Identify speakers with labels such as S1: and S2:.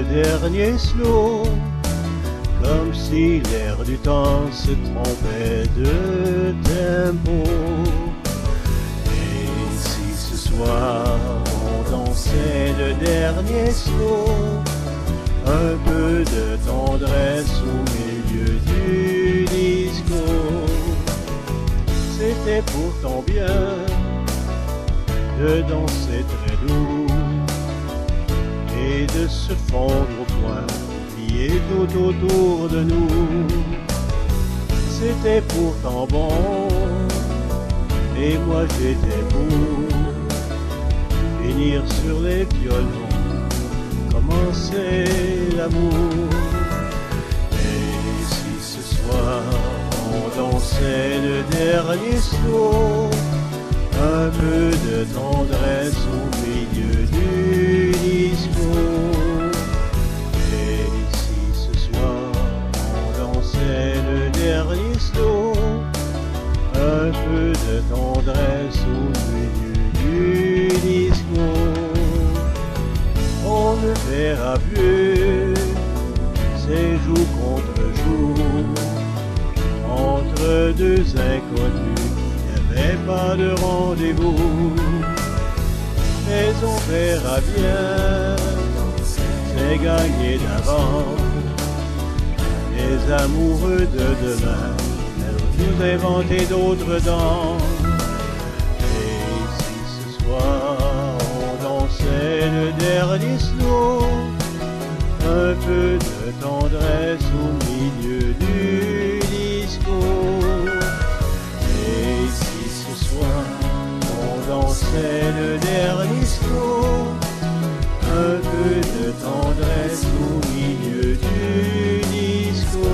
S1: le dernier slow, comme si l'air du temps se trompait de tempo. Et si ce soir on dansait le dernier slow, un peu de tendresse au milieu du disco, c'était pourtant bien de danser très doux et de se fondre au coin qui est tout autour de nous. C'était pourtant bon et moi j'étais pour finir sur les violons, commencer l'amour. Et si ce soir on dansait le dernier slow, un peu de tendresse au milieu du disco. Et si ce soir on dansait le dernier slow, un peu de tendresse au milieu du disco, on ne verra plus c'est jour contre jour, entre deux inconnus, il n'y avait pas de rendez-vous. Mais on verra bien, c'est gagné d'avance. Les amoureux de demain, elles nous inventer d'autres danses. Et si ce soir on dansait le dernier slow, un peu de tendresse au milieu du disco. Et si ce soir on dansait le dernier slow, un peu de tendresse au milieu du disco.